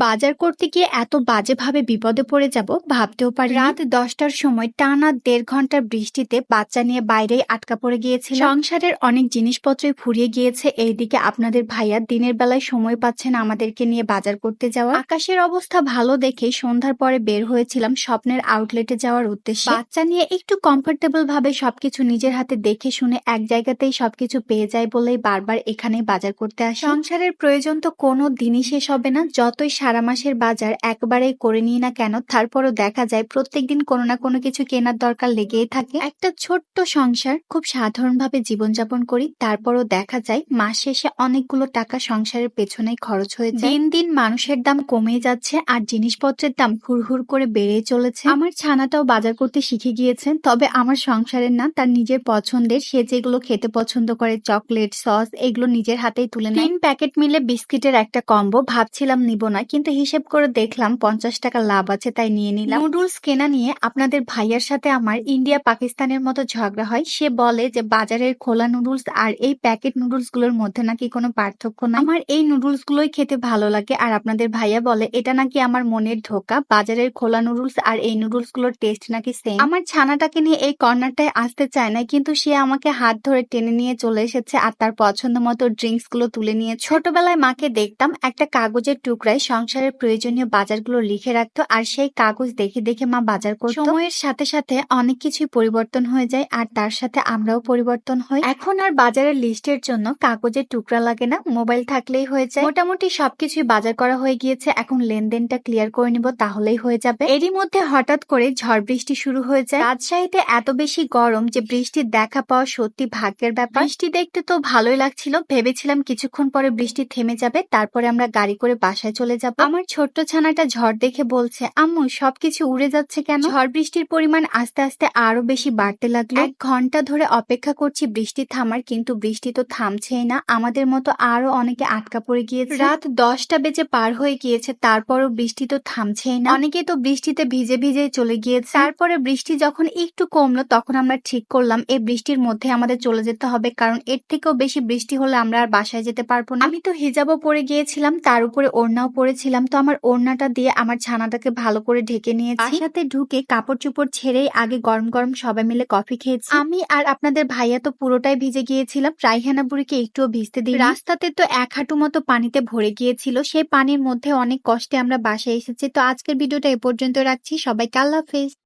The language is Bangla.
বাজার করতে গিয়ে এত বাজেভাবে বিপদে পড়ে যাব ভাবতেও পারি। রাত 10টার সময় টানা 1.5 ঘন্টার বৃষ্টিতে বাচ্চা নিয়ে বাইরেই আটকা পড়ে গিয়েছিল। সংসারের অনেক জিনিসপত্রই ফুরিয়ে গিয়েছে। এইদিকে আপনাদের ভাইয়া দিনের বেলায় সময় পাচ্ছে না আমাদেরকে নিয়ে বাজার করতে যাওয়া। আকাশের অবস্থা ভালো দেখে সন্ধ্যার পরে বের হয়েছিলাম স্বপ্নের আউটলেটে যাওয়ার উদ্দেশ্যে। বাচ্চা নিয়ে একটু কমফোর্টেবল ভাবে সবকিছু নিজের হাতে দেখে শুনে এক জায়গাতেই সবকিছু পেয়ে যায় বলেই বারবার এখানে বাজার করতে আসি। সংসারের প্রয়োজন তো কোনো দিনই শেষ হবে না। যতই সারা মাসের বাজার একবারেই করে নিই না কেন, তারপরও দেখা যায় প্রত্যেকদিন কোনো না কোনো কিছু কেনার দরকার লেগেই থাকে। একটা ছোট্ট সংসার, খুব সাধারণভাবে জীবনযাপন করি, তারপরও দেখা যায় মাস শেষে অনেকগুলো টাকা সংসারের পেছনেই খরচ হয়ে যায়। দিন দিন মানুষের দাম কমে যাচ্ছে আর জিনিসপত্রের দাম হুড় করে বেড়েই চলেছে। আমার ছানাটাও বাজার করতে শিখে গিয়েছে, তবে আমার সংসারের না, তার নিজের পছন্দের। সে যেগুলো খেতে পছন্দ করে, চকলেট, সস, এগুলো নিজের হাতেই তুলে নেয়। 3 প্যাকেট মিলে বিস্কিটের একটা কম্বো ভাবছিলাম নিব না, কিন্তু হিসেব করে দেখলাম 50 টাকা লাভ আছে, তাই নিয়ে নিলাম। নুডলস কেনা নিয়ে আপনাদের ভাইয়ার সাথে আমার ইন্ডিয়া পাকিস্তানের মতো ঝগড়া হয়। সে বলে যে বাজারের খোলা নুডলস আর এই প্যাকেট নুডলস গুলোর মধ্যে নাকি কোনো পার্থক্য নাই। আমার এই নুডলস গুলোই খেতে ভালো লাগে, আর আপনাদের ভাইয়া বলে এটা নাকি আমার মনের ধোকা, বাজারের খোলা নুডলস আর এই নুডলস গুলোর টেস্ট নাকি সেম। আমার ছানাটাকে নিয়ে এই কর্নারটায় আসতে চায় না, কিন্তু সে আমাকে হাত ধরে টেনে নিয়ে চলে এসেছে আর তার পছন্দ মতো ড্রিঙ্কস গুলো তুলে নিয়ে। ছোটবেলায় মাকে দেখতাম একটা কাগজের টুকরায় সংসারের প্রয়োজনীয় বাজারগুলো লিখে রাখতো, আর সেই কাগজ দেখে দেখে মা বাজার করত। সময়ের সাথে সাথে অনেক কিছুই পরিবর্তন হয়ে যায়, আর তার সাথে আমরাও পরিবর্তন হই। এখন আর বাজারের লিস্টের জন্য কাগজের টুকরা লাগে না, মোবাইল থাকলেই হয়ে যায়। মোটামুটি সবকিছুই বাজার করা হয়ে গিয়েছে, এখন লেনদেনটা ক্লিয়ার করে নিব, তাহলেই হয়ে যাবে। এরই মধ্যে হঠাৎ করে ঝড় বৃষ্টি শুরু হয়ে যায়। রাজশাহীতে এত বেশি গরম যে বৃষ্টির দেখা পাওয়া সত্যি ভাগ্যের ব্যাপার। বৃষ্টি দেখতে তো ভালোই লাগছিল, ভেবেছিলাম কিছুক্ষণ পরে বৃষ্টি থেমে যাবে, তারপরে আমরা গাড়ি করে বাসায় চলে যাব। আমার ছোট্ট ছানাটা ঝড় দেখে বলছে, আম্মু সবকিছু উড়ে যাচ্ছে কেন? ঝড় বৃষ্টির পরিমাণ আস্তে আস্তে আরো বেশি বাড়তে লাগলো। 1 ঘন্টা ধরে অপেক্ষা করছি বৃষ্টি থামার, কিন্তু বৃষ্টি তো থামছেই না। আমাদের মতো আরো অনেকে আটকা পড়ে গিয়েছে। রাত 10টা বেজে পার হয়ে গিয়েছে, তারপরও বৃষ্টি তো থামছেই না। অনেকে তো বৃষ্টিতে ভিজে ভিজে চলে গিয়েছে। তারপরে বৃষ্টি যখন একটু কমলো, তখন আমরা ঠিক করলাম এই বৃষ্টির মধ্যে আমাদের চলে যেতে হবে, কারণ এর থেকেও বেশি বৃষ্টি হলে আমরা আর বাসায় যেতে পারবো না। আমি তো হিজাবও পরে গিয়েছিলাম, তার উপরে ওড়নাও পরেছিলাম, তো আমার ওড়নাটা দিয়ে আমার ছানাটাকে ভালো করে ঢেকে নিয়েছি। বাসাতে ঢুকে কাপড় চোপড় ছেড়েই আগে গরম গরম সবাই মিলে কফি খেয়েছি। আমি আর আপনাদের ভাইয়া তো পুরোটাই ভিজে গিয়েছিলাম, রাইহানা বুড়িকে একটুও ভিজতে দিই। রাস্তাতে তো 1 হাঁটু মতো পানিতে ভরে গিয়েছিল, সেই পানির মধ্যে অনেক কষ্টে আমরা বাসায় এসেছি। তো আজকের ভিডিওটা এ পর্যন্ত রাখছি, সবাইকে আল্লাহ হাফেজ।